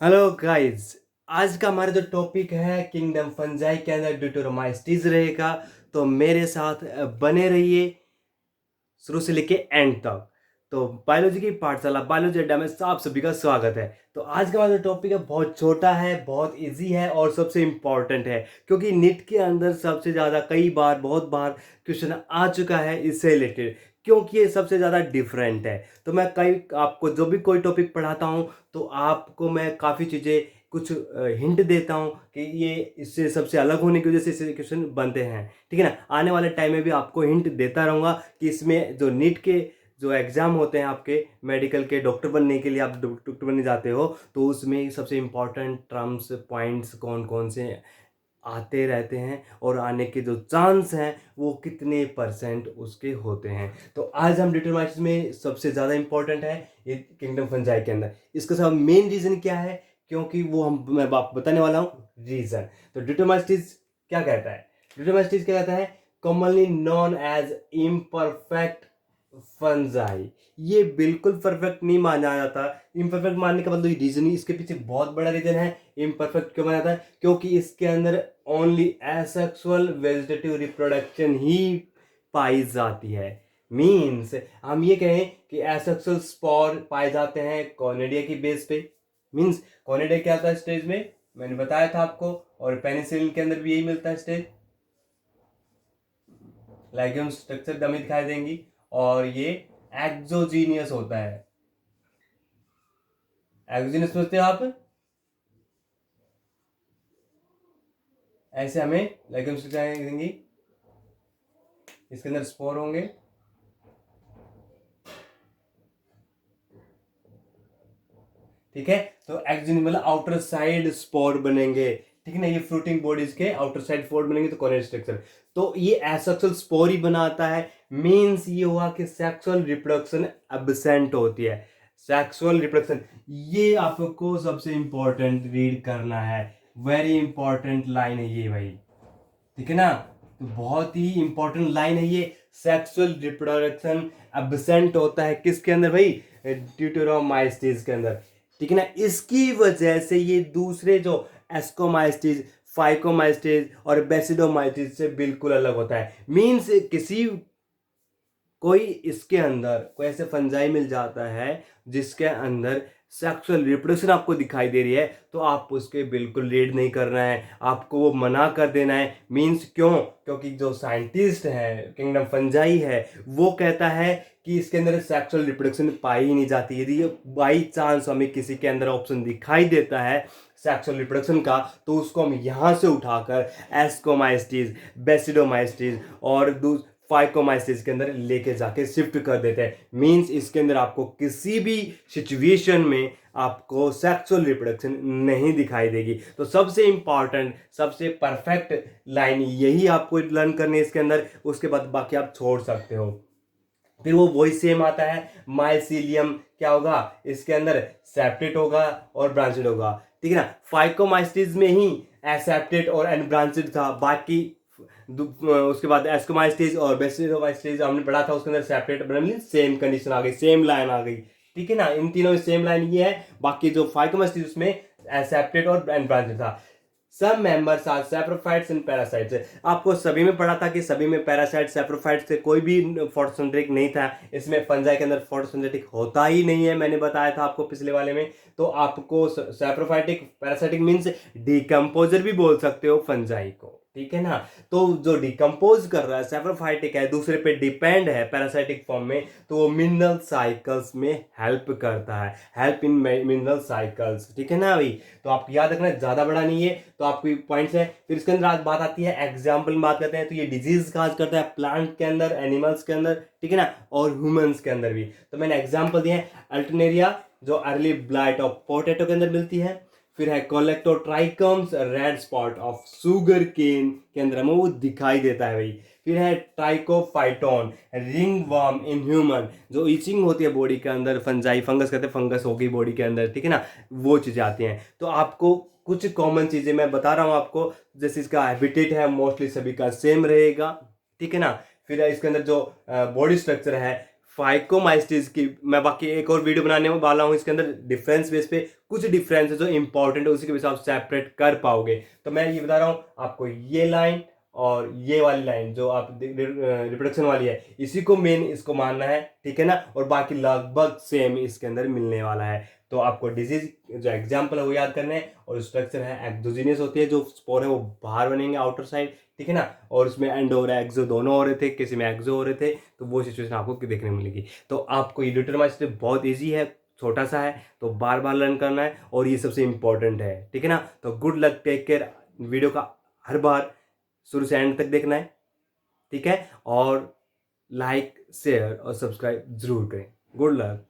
Hello guys. आज का हमारा जो टॉपिक है किंगडम फंजाई के अंदर ड्यूटेरोमाइसीटीज रहेगा। तो मेरे साथ बने रहिए शुरू से लेके एंड तक। तो बायोलॉजी की पाठशाला बायोलॉजी अड्डा में आप सभी का स्वागत है। तो आज का हमारा जो टॉपिक है बहुत छोटा है, बहुत इजी है और सबसे इम्पॉर्टेंट है, क्योंकि नीट के अंदर सबसे ज़्यादा कई बार बहुत बार क्वेश्चन आ चुका है इससे रिलेटेड, क्योंकि ये सबसे ज़्यादा डिफरेंट है। तो मैं कई आपको जो भी कोई टॉपिक पढ़ाता हूँ तो आपको मैं काफ़ी चीज़ें कुछ हिंट देता हूँ कि ये इससे सबसे अलग होने की वजह से इससे क्वेश्चन बनते हैं। ठीक है ना। आने वाले टाइम में भी आपको हिंट देता रहूँगा कि इसमें जो नीट के जो एग्ज़ाम होते हैं आपके मेडिकल के, डॉक्टर बनने के लिए आप डॉक्टर बनने जाते हो, तो उसमें सबसे इम्पॉर्टेंट टर्म्स पॉइंट्स कौन कौन से आते रहते हैं और आने के जो चांस हैं वो कितने परसेंट उसके होते हैं। तो आज हम डिटरमाइसिस में सबसे ज़्यादा इंपॉर्टेंट है ये किंगडम फंजाई के अंदर। इसका सब मेन रीज़न क्या है, क्योंकि वो मैं आपको बताने वाला हूँ रीज़न। तो डिटरमाइसिस क्या कहता है? डिटरमाइसिस क्या कहता है? Commonly known as imperfect fungi. ये बिल्कुल परफेक्ट नहीं माना जाता। इम्परफेक्ट मानने का मतलब रीजन ही, इसके पीछे बहुत बड़ा रीजन है। इम्परफेक्ट क्यों माना जाता है? क्योंकि इसके अंदर ओनली एसेक्सुअल वेजिटेटिव रिप्रोडक्शन ही पाई जाती है। मीन्स हम ये कहें कि एसेक्सुअल स्पोर पाए जाते हैं कॉर्नेडिया की बेस पे। मीन्स कॉर्नेडिया क्या होता है स्टेज में, मैंने बताया था आपको, और पेनिसिलिन के अंदर भी यही मिलता है स्टेज। लाइगेम स्ट्रक्चर हमें दिखाई देंगी और ये एक्सोजीनियस होता है। एक्सोजीनियस सोचते हो आप? ऐसे हमें लाइगेम स्ट्रक्चर देंगी, इसके अंदर स्पोर होंगे। ठीक है। तो एक्सोजीनियस मतलब आउटर साइड स्पोर बनेंगे। ठीक है ना। ये फ्रूटिंग बॉडीज के आउटर साइड स्पोर बनेंगे तो कॉर्नेट स्ट्रक्चर। तो ये एसेक्सुअल स्पोर ही बनाता है। मींस ये हुआ कि सेक्सुअल रिप्रोडक्शन एब्सेंट होती है। सेक्सुअल रिप्रोडक्शन, ये आपको सबसे इंपॉर्टेंट रीड करना है। वेरी इंपॉर्टेंट लाइन है ये भाई। ठीक है ना। तो बहुत ही इंपॉर्टेंट लाइन है ये। सेक्सुअल रिप्रोडक्शन एब्सेंट होता है किसके अंदर भाई? ड्यूटेरोमाइसीटीज के अंदर। ठीक है ना। इसकी वजह से ये दूसरे जो एस्कोमाइसीटीज, फाइकोमाइसीटीज और बेसिडोमाइसीटीज से बिल्कुल अलग होता है। मींस किसी कोई इसके अंदर कोई ऐसे फंजाई मिल जाता है जिसके अंदर सेक्सुअल रिप्रोडक्शन आपको दिखाई दे रही है, तो आप उसके बिल्कुल रीड नहीं करना है, आपको वो मना कर देना है। मींस क्यों? क्योंकि जो साइंटिस्ट है किंगडम फंजाई है वो कहता है कि इसके अंदर सेक्सुअल रिप्रोडक्शन पाई ही नहीं जाती। यदि बाई चांस हमें किसी के अंदर ऑप्शन दिखाई देता है सेक्सुअल रिप्रोडक्शन का, तो उसको हम यहाँ से उठाकर एस्कोमाइसीटीज, बेसिडोमाइसीटीज और फाइकोमाइसिस के अंदर लेके जाके शिफ्ट कर देते हैं। मींस इसके अंदर आपको किसी भी सिचुएशन में आपको सेक्सुअल रिप्रोडक्शन नहीं दिखाई देगी। तो सबसे इंपॉर्टेंट, सबसे परफेक्ट लाइन यही आपको लर्न करनी है इसके अंदर। उसके बाद बाकी आप छोड़ सकते हो। फिर वो वही सेम आता है। माइसीलियम क्या होगा इसके अंदर? सेप्टेट होगा और ब्रांचेड होगा। ठीक है ना। फाइकोमाइसिस में ही एसेप्टेट और अनब्रांचेड था। बाकी उसके बाद एस्कोमाइसिस और बेसिडोमाइसिस हमने पढ़ा था, उसके अंदर सेपरेट सेम कंडीशन आ गई, सेम लाइन आ गई। ठीक है ना। इन तीनों में सेम लाइन ये है। बाकी जो फाइकोमाइसिस उसमें सेपरेट और अनब्रांचेड था। सब members are saprophytes and parasites. आपको सभी में पढ़ा था कि सभी में पैरासाइट सैप्रोफाइट्स से कोई भी फोटोसिंथेटिक नहीं था। इसमें फंजाई के अंदर फोटोसिंथेटिक होता ही नहीं है, मैंने बताया था आपको पिछले वाले में। तो आपको सैप्रोफाइटिक पैरासाइटिक मींस डिकम्पोजर भी बोल सकते हो फंजाई को। ठीक है ना। तो जो डिकम्पोज कर रहा है सैप्रोफाइटिक है, दूसरे पे डिपेंड है पैरासाइटिक फॉर्म में, तो वो मिनरल साइकिल्स में हेल्प करता है। Help in mineral cycles. ठीक है ना भाई। तो आप याद रखना, ज्यादा बड़ा नहीं है तो आपकी पॉइंट्स है। फिर इसके अंदर आज बात आती है एग्जाम्पल में बात करते हैं। तो ये डिजीज काज करता है प्लांट के अंदर, एनिमल्स के अंदर, ठीक है ना, और ह्यूमंस के अंदर भी। तो मैंने एग्जाम्पल दिए हैं। अल्टरनेरिया जो अर्ली ब्लाइट ऑफ पोटैटो के अंदर मिलती है। फिर है colletotrichums red spot of sugar cane के अंदर हमें वो दिखाई देता है भाई। फिर है Trichophyton ring worm in human, जो इचिंग होती है बॉडी के अंदर, फंजाई फंगस कहते हैं, फंगस होगी बॉडी के अंदर। ठीक है ना। वो चीजें आती हैं। तो आपको कुछ कॉमन चीजें मैं बता रहा हूं आपको। जैसे इसका हैबिटेट है मोस्टली सभी का सेम रहेगा। ठीक है ना। फिर इसके अंदर जो बॉडी स्ट्रक्चर है फाइकोमाइस्टिस की मैं बाकी एक और वीडियो बनाने वाला हूँ, इसके अंदर डिफरेंस बेस पे कुछ डिफरेंस है जो इंपॉर्टेंट है, उसी के बेस आप सेपरेट कर पाओगे। तो मैं ये बता रहा हूँ आपको, ये लाइन और ये वाली लाइन जो आप रिप्रोडक्शन वाली है, इसी को मेन इसको मानना है, ठीक है ना। और बाकी लगभग सेम इसके अंदर मिलने वाला है। तो आपको डिजीज जो एग्जाम्पल है वो याद करना है, और स्ट्रक्चर है एक्सोजीनियस होती है, जो स्पोर है वो बाहर बनेंगे आउटर साइड, ठीक है ना। और उसमें एंडो और एक्सो दोनों हो रहे थे, किसी में एक्सो हो रहे थे, तो वो सिचुएशन आपको देखने को मिलेगी। तो आपको ये ड्यूटेरोमाइसेट्स बहुत ईजी है, छोटा सा है, तो बार बार लर्न करना है, और ये सबसे इंपॉर्टेंट है, ठीक है ना। तो good luck, take care. Video का हर बार शुरू से एंड तक देखना है, ठीक है, और लाइक शेयर और सब्सक्राइब जरूर करें। Good luck.